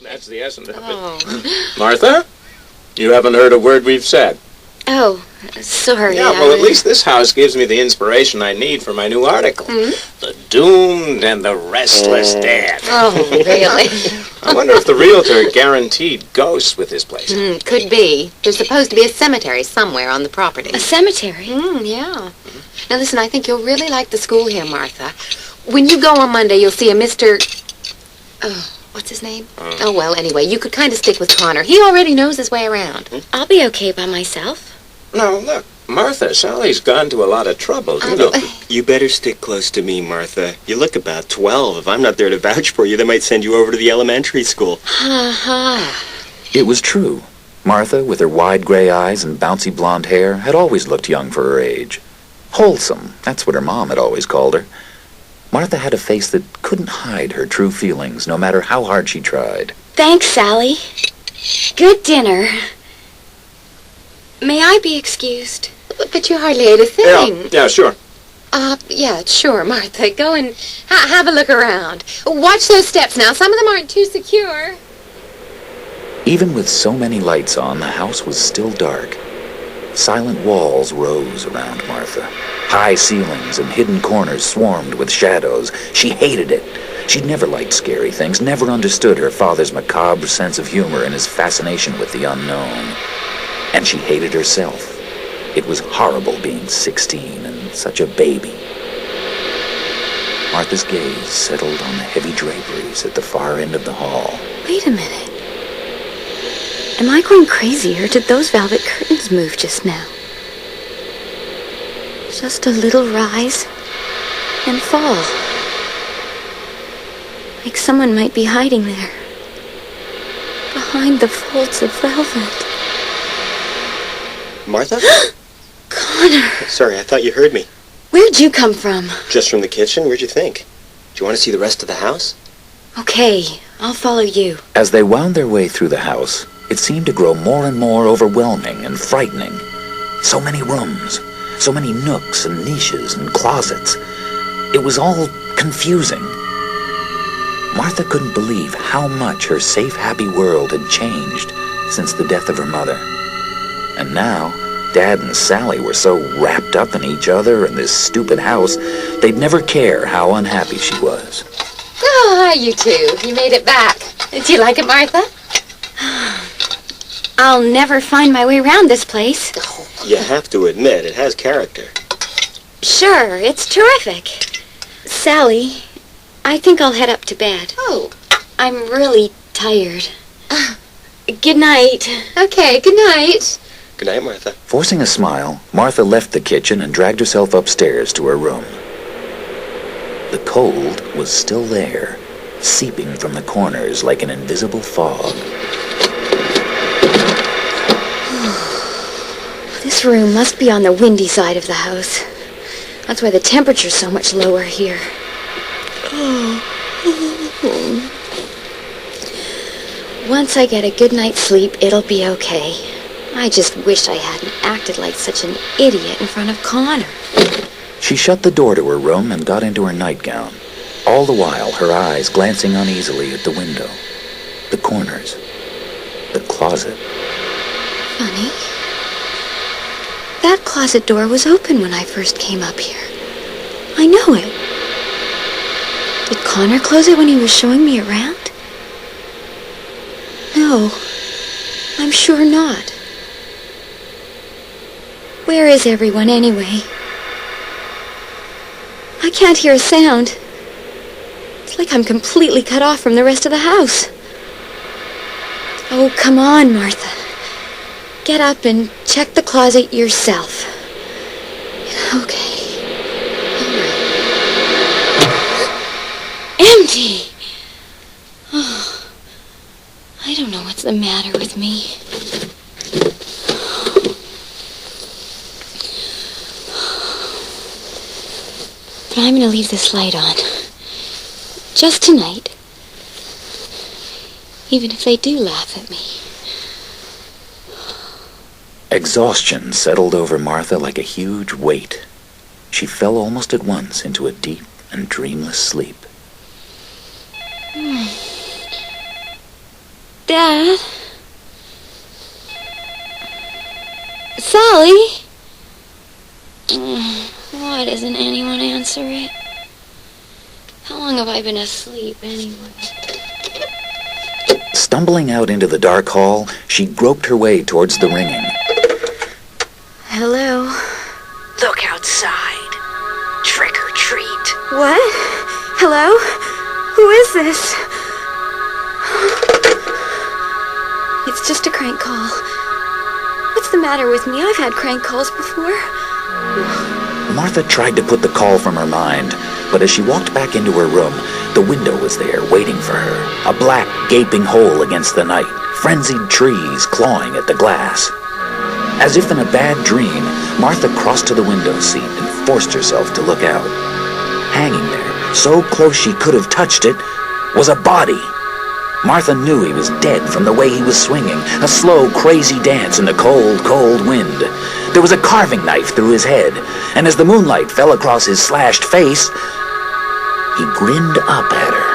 That's the essence of it. Martha, you haven't heard a word we've said. Oh, sorry. Yeah, well, at least this house gives me the inspiration I need for my new article. The Doomed and the Restless Dead. Oh, really? I wonder if the realtor guaranteed ghosts with his place. Could be. There's supposed to be a cemetery somewhere on the property. A cemetery? Yeah. Now, listen, I think you'll really like the school here, Martha. When you go on Monday, you'll see a Mr. What's his name? Oh, well, anyway, you could kind of stick with Connor. He already knows his way around. I'll be okay by myself. No, look, Martha, Sally's gone to a lot of trouble, you know. You better stick close to me, Martha. You look about 12. If I'm not there to vouch for you, they might send you over to the elementary school. It was true. Martha, with her wide gray eyes and bouncy blonde hair, had always looked young for her age. Wholesome, that's what her mom had always called her. Martha had a face that couldn't hide her true feelings, no matter how hard she tried. Thanks, Sally. Good dinner. May I be excused? But you hardly ate a thing. Yeah, sure. Yeah, sure, Martha. Go and have a look around. Watch those steps now. Some of them aren't too secure. Even with so many lights on, the house was still dark. Silent walls rose around Martha. High ceilings and hidden corners swarmed with shadows. She hated it. She'd never liked scary things, never understood her father's macabre sense of humor and his fascination with the unknown. And she hated herself. It was horrible being 16 and such a baby. Martha's gaze settled on the heavy draperies at the far end of the hall. Wait a minute. Am I going crazy, or did those velvet curtains move just now? Just a little rise and fall. Like someone might be hiding there, behind the folds of velvet. Martha? Connor! Sorry, I thought you heard me. Where'd you come from? Just from the kitchen? Where'd you think? Do you want to see the rest of the house? Okay, I'll follow you. As they wound their way through the house, it seemed to grow more and more overwhelming and frightening. So many rooms, so many nooks and niches and closets. It was all confusing. Martha couldn't believe how much her safe, happy world had changed since the death of her mother. And now, Dad and Sally were so wrapped up in each other and this stupid house, they'd never care how unhappy she was. Oh, hi, you two. You made it back. Did you like it, Martha? I'll never find my way around this place. You have to admit, it has character. Sure, it's terrific. Sally, I think I'll head up to bed. Oh. I'm really tired. Good night. Okay, good night. Good night, Martha. Forcing a smile, Martha left the kitchen and dragged herself upstairs to her room. The cold was still there, seeping from the corners like an invisible fog. This room must be on the windy side of the house. That's why the temperature's so much lower here. Once I get a good night's sleep, it'll be okay. I just wish I hadn't acted like such an idiot in front of Connor. She shut the door to her room and got into her nightgown, all the while her eyes glancing uneasily at the window, the corners, the closet. Funny. That closet door was open when I first came up here. I know it. Did Connor close it when he was showing me around? No, I'm sure not. Where is everyone anyway? I can't hear a sound. It's like I'm completely cut off from the rest of the house. Oh, come on, Martha. Get up and check the closet yourself. Okay. Empty! Oh, I don't know what's the matter with me. But I'm going to leave this light on. Just tonight. Even if they do laugh at me. Exhaustion settled over Martha like a huge weight. She fell almost at once into a deep and dreamless sleep. Dad? Sally? Why doesn't anyone answer it? How long have I been asleep, anyway? Stumbling out into the dark hall, she groped her way towards the ringing. Hello? Look outside. Trick or treat. What? Hello? Who is this? It's just a crank call. What's the matter with me? I've had crank calls before. Martha tried to put the call from her mind, but as she walked back into her room, the window was there waiting for her, a black, gaping hole against the night, frenzied trees clawing at the glass. As if in a bad dream, Martha crossed to the window seat and forced herself to look out. Hanging there, so close she could have touched it, was a body. Martha knew he was dead from the way he was swinging, a slow, crazy dance in the cold, cold wind. There was a carving knife through his head, and as the moonlight fell across his slashed face, he grinned up at her.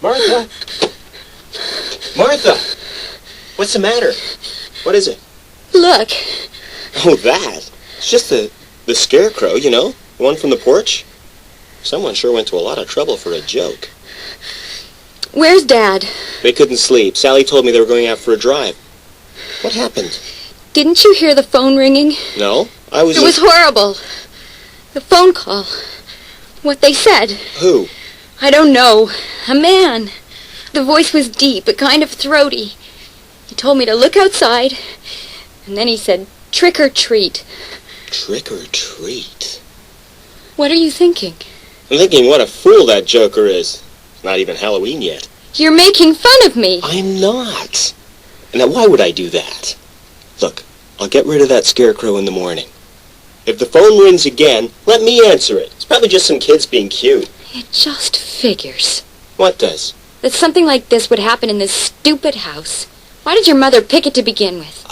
Martha! Martha! What's the matter? What is it? Look. Oh, that? It's just the scarecrow, you know? The one from the porch? Someone sure went to a lot of trouble for a joke. Where's Dad? They couldn't sleep. Sally told me they were going out for a drive. What happened? Didn't you hear the phone ringing? No, I was... It was horrible. The phone call. What they said. Who? I don't know. A man. The voice was deep, but kind of throaty. He told me to look outside, and then he said, trick or treat. Trick or treat? What are you thinking? I'm thinking what a fool that joker is. It's not even Halloween yet. You're making fun of me. I'm not. Now, why would I do that? Look, I'll get rid of that scarecrow in the morning. If the phone rings again, let me answer it. It's probably just some kids being cute. It just figures. What does? That something like this would happen in this stupid house. Why did your mother pick it to begin with?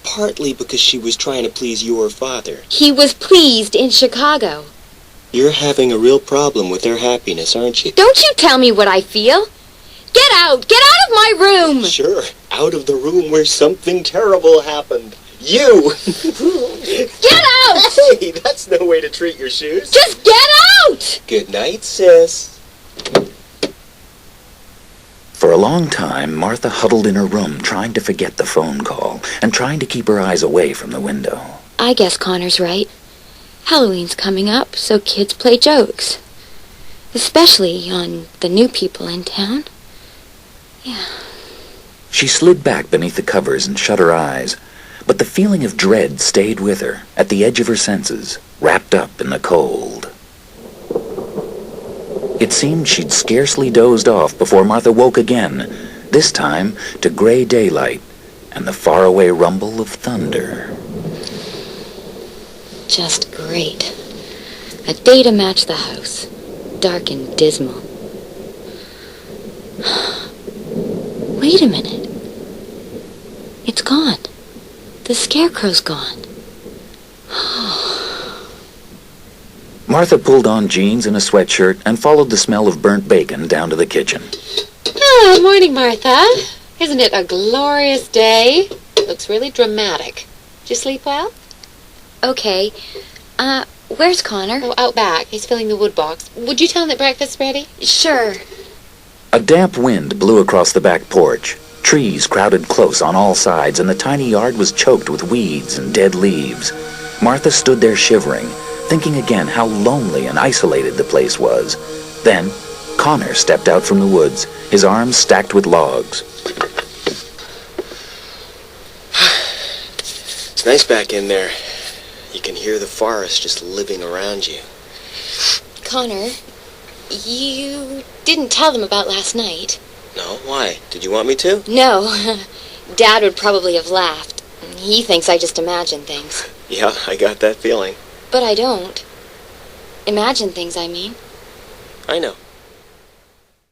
Partly because she was trying to please your father. He was pleased in Chicago. You're having a real problem with their happiness, aren't you? Don't you tell me what I feel. Get out! Get out of my room! Sure, out of the room where something terrible happened. You! Get out! Hey, that's no way to treat your shoes. Just get out! Good night, sis. For a long time, Martha huddled in her room trying to forget the phone call and trying to keep her eyes away from the window. I guess Connor's right. Halloween's coming up, so kids play jokes. Especially on the new people in town. Yeah. She slid back beneath the covers and shut her eyes, but the feeling of dread stayed with her, at the edge of her senses, wrapped up in the cold. It seemed she'd scarcely dozed off before Martha woke again, this time to gray daylight and the faraway rumble of thunder. Just great. A day to match the house. Dark and dismal. Wait a minute. It's gone. The scarecrow's gone. Martha pulled on jeans and a sweatshirt and followed the smell of burnt bacon down to the kitchen. Oh, morning, Martha. Isn't it a glorious day? Looks really dramatic. Did you sleep well? Okay. Where's Connor? Oh, out back. He's filling the wood box. Would you tell him that breakfast's ready? Sure. A damp wind blew across the back porch. Trees crowded close on all sides, and the tiny yard was choked with weeds and dead leaves. Martha stood there shivering, thinking again how lonely and isolated the place was. Then, Connor stepped out from the woods, his arms stacked with logs. It's nice back in there. You can hear the forest just living around you. Connor, you didn't tell them about last night. No? Why? Did you want me to? No. Dad would probably have laughed. He thinks I just imagine things. Yeah, I got that feeling. But I don't. Imagine things, I mean. I know.